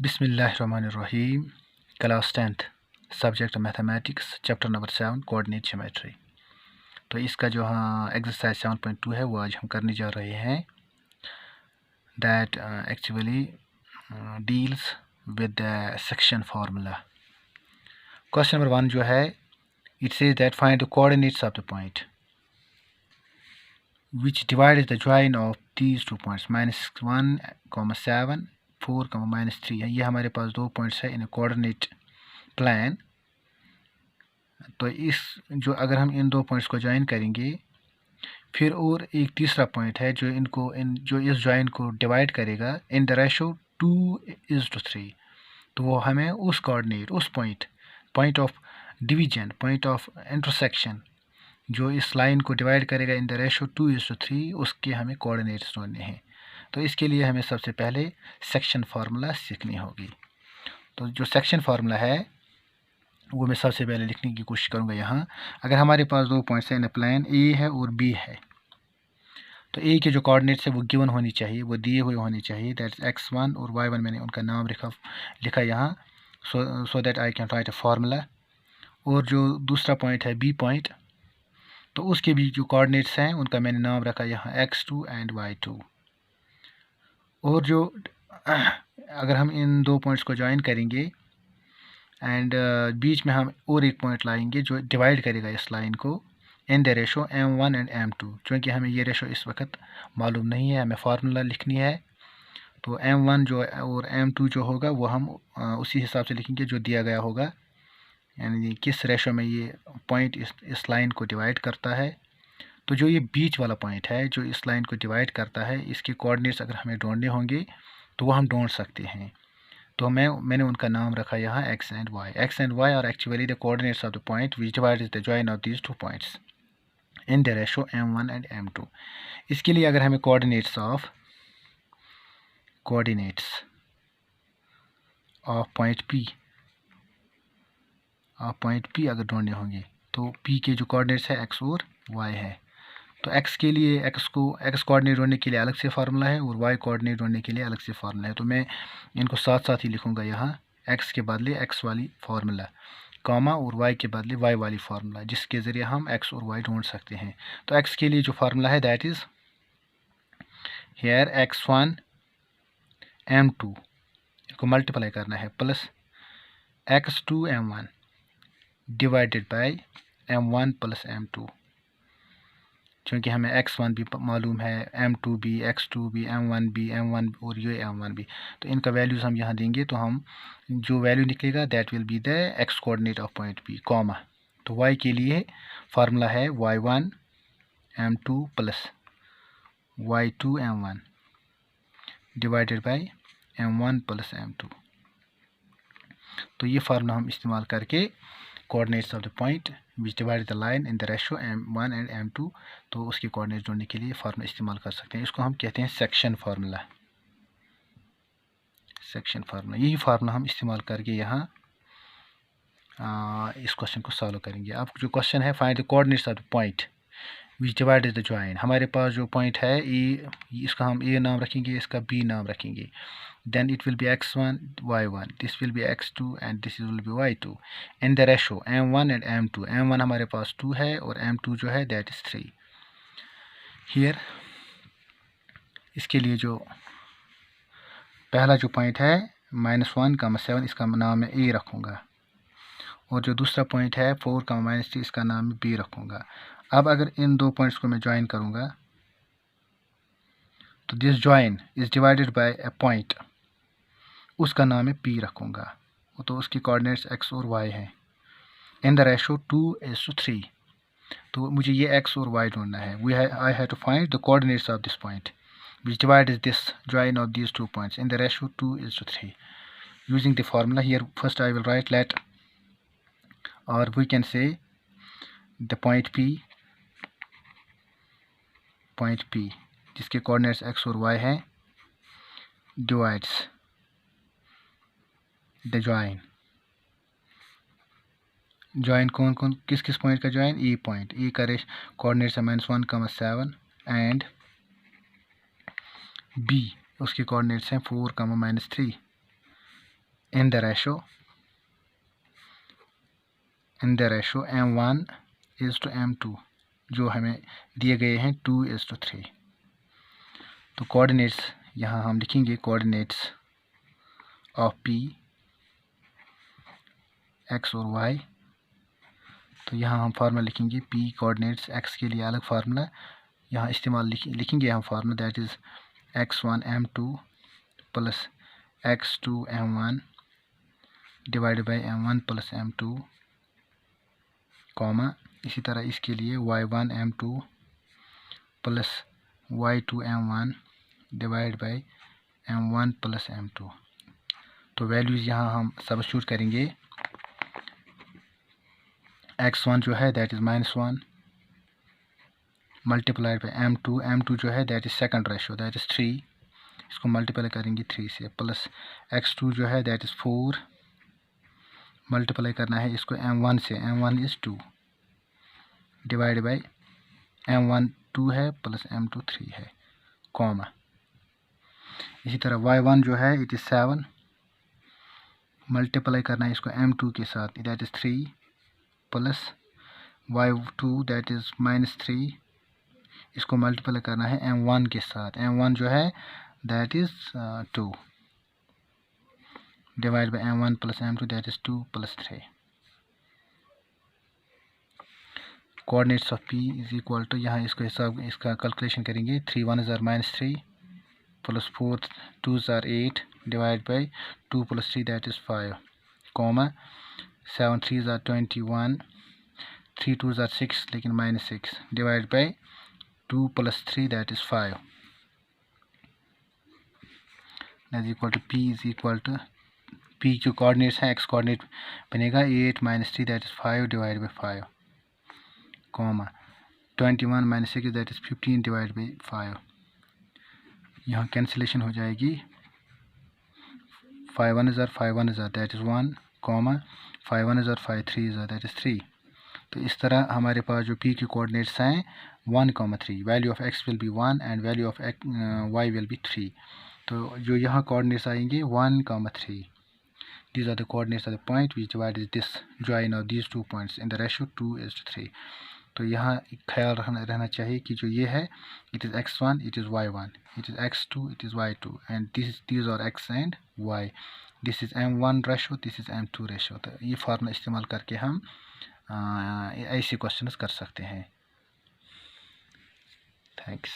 बिस्मिल्लाहिर्रहमानिर्रहीम। Class 10th subject mathematics chapter number 7 coordinate geometry. तो इसका जो एक्सरसाइज 7.2 है वो आज हम करने जा रहे हैं। That actually deals with the section formula. Question number 1 जो है, it says that find the coordinates of the point which divides the join of these two points -1, 7, 4, -3 है। ये हमारे पास दो पॉइंट्स है इन कोऑर्डिनेट प्लान। तो इस जो अगर हम इन दो पॉइंट्स को ज्वाइन करेंगे, फिर और एक तीसरा पॉइंट है जो जो इस ज्वाइन को डिवाइड करेगा इन द रेशो 2:3। तो वो हमें उस कोऑर्डिनेट, उस point of division, point of intersection जो इस लाइन को डिवाइड करेगा इन द रेशो 2:3, उसके हमें कोऑर्डिनेट्स ढूंढने हैं। तो इसके लिए हमें सबसे पहले सेक्शन फार्मूला सीखनी होगी। तो जो सेक्शन फार्मूला है वो मैं सबसे पहले लिखने की कोशिश करूँगा यहाँ। अगर हमारे पास दो पॉइंट्स हैं इन प्लान, ए है और बी है, तो ए के जो कोऑर्डिनेट्स है वो गिवन होनी चाहिए, वो दिए हुए होने चाहिए। दैट्स x1 और y1, मैंने उनका नाम लिखा यहाँ, so that I can write a formula. और जो दूसरा पॉइंट है बी पॉइंट, तो उसके भी जो कोऑर्डिनेट्स हैं उनका मैंने नाम रखा यहाँ x2 एंड y2। और जो अगर हम इन दो पॉइंट्स को ज्वाइन करेंगे एंड बीच में हम और एक पॉइंट लाएंगे जो डिवाइड करेगा इस लाइन को इन the ratio m1 and m2। चूँकि हमें ये रेशो इस वक्त मालूम नहीं है, हमें फार्मूला लिखनी है। तो m1 जो और m2 जो होगा वो हम उसी हिसाब से लिखेंगे जो दिया गया होगा, यानी किस रेशो में ये पॉइंट इस लाइन को डिवाइड करता है। तो जो ये बीच वाला पॉइंट है जो इस लाइन को डिवाइड करता है, इसके कोऑर्डिनेट्स अगर हमें ढूंढने होंगे तो वो हम ढूंढ सकते हैं। तो मैंने उनका नाम रखा यहाँ x and y। x and y are actually the coordinates of the point which divides the join of these two points in the ratio m1 and m2। इसके लिए अगर हमें कोऑर्डिनेट्स ऑफ पॉइंट p अगर ढूंढने होंगे तो p के जो कोऑर्डिनेट्स है x और y है। तो x के लिए x कोऑर्डिनेट ढूंढने के लिए अलग से फार्मूला है और y कोऑर्डिनेट ढूंढने के लिए अलग से फार्मूला है। तो मैं इनको साथ साथ ही लिखूंगा यहाँ, x के बदले x वाली फार्मूला, कॉमा, और y के बदले y वाली फार्मूला, जिसके ज़रिए हम x और y ढूंढ सकते हैं। तो x के लिए जो फार्मूला है that is here x1 m2 को मल्टीप्लाई करना है plus x2 m1 divided by m1 plus m2। चूँकि हमें x1 भी मालूम है, m2 भी, x2 भी, m1 भी, m1 और ये m1 भी, तो इनका वैल्यूज़ हम यहाँ देंगे तो हम जो वैल्यू निकलेगा that will be the x coordinate of point p, comma. तो y के लिए फार्मूला है y1 m2 plus y2 m1 divided by m1 plus m2। तो ये फार्मूला हम इस्तेमाल करके coordinates of the point which divide the line in the ratio m1 and m2, तो उसके कोऑर्डिनेट्स ढूंढने के लिए फार्मूला इस्तेमाल कर सकते हैं। इसको हम कहते हैं सेक्शन फार्मूला। यही फार्मूला हम इस्तेमाल करके यहाँ इस क्वेश्चन को सॉल्व करेंगे। अब जो क्वेश्चन है, find the coordinates of the point which divide the join. हमारे पास जो पॉइंट है ए, इसका हम ए नाम रखेंगे, इसका बी नाम रखेंगे। then it will be x1 y1, this will be x2 and this will be y2 in the ratio m1 and m2। m1 हमारे पास 2 है और m2 जो है that is 3। here इसके लिए जो पहला जो पॉइंट है -1, 7, इसका नाम मैं a रखूँगा, और जो दूसरा पॉइंट है 4, -3, इसका नाम मैं b रखूँगा। अब अगर इन दो पॉइंट्स को मैं ज्वाइन करूँगा तो this join is divided by a point, उसका नाम मैं p रखूँगा। तो उसकी कोऑर्डिनेट्स x और y हैं इन द रेशो 2:3। तो मुझे ये x और y ढूंढना है। I have to find the coordinates of this point which divides this join of these two points in the ratio 2:3 using the formula. Here first I will write let, और we can say the point p जिसके coordinates x और y हैं divides the join कौन किस point का join, e point. e का coordinates है -1, 7 and b उसके कोऑर्डिनेट्स हैं 4, -3 in the ratio m1 is to m2 जो हमें दिए गए हैं 2:3। तो कोऑर्डिनेट्स यहाँ हम लिखेंगे कोऑर्डिनेट्स ऑफ p x और y। तो यहाँ हम फार्मूला लिखेंगे p कोऑर्डिनेट्स x के लिए अलग फार्मूला यहाँ इस्तेमाल लिखेंगे हम formula that is x1 m2 plus x2 m1 divided by m1 plus m2 comma इसी तरह इसके लिए y1 m2 plus y2 m1 divide by m1 plus m2। तो वैल्यूज़ यहाँ हम सब्स्टिट्यूट करेंगे। x1 जो है that is -1 multiplied by m2 जो है that is second ratio that is 3, इसको मल्टीप्लाई करेंगे 3 से, प्लस x2 जो है दैट इज़ 4 मल्टीप्लाई करना है इसको m1 से, m1 is 2 divide by m1 2 है प्लस m2 3 है कॉमा। इसी तरह y1 जो है इट इज़ 7 मल्टीप्लाई करना है इसको m2 के साथ that is 3 plus y2 that is -3 इसको मल्टीप्लाई करना है m1 के साथ, m1 जो है that is 2 divide by m1 plus m2 that is 2 plus 3। Coordinates of p is equal to यहाँ इसको हिसाब इसका कैलकुलेशन करेंगे 3 1 -3 plus 4 2 8 divide by 2 plus 3 that is 5 comma 7 3 21 3 2 6 लेकिन -6 divide by 2 plus 3 that is 5 that is equal to p is equal to p जो coordinates हैं x coordinate बनेगा 8 -3 that is 5 divide by 5 comma 21 - 6 that is 15 divide by 5। यहाँ cancellation हो जाएगी 5 1 5 1 that is 1 comma 5 1 5 3 that is 3। तो इस तरह हमारे पास जो p के कोऑर्डिनेट्स हैं 1, 3 value of x will be 1 and value of y will be 3। तो जो यहाँ कोऑर्डिनेट्स आएंगे 1, 3 these are the coordinates of the point which divides this join of these 2 points in the ratio 2:3। तो यहाँ ख्याल रहना चाहिए कि जो ये है it is x1 it is y1 it is x2 it is y2 and these are x and y, this is m1 ratio this is m2 ratio। तो ये फार्मूला इस्तेमाल करके हम ऐसे क्वेश्चंस कर सकते हैं। थैंक्स।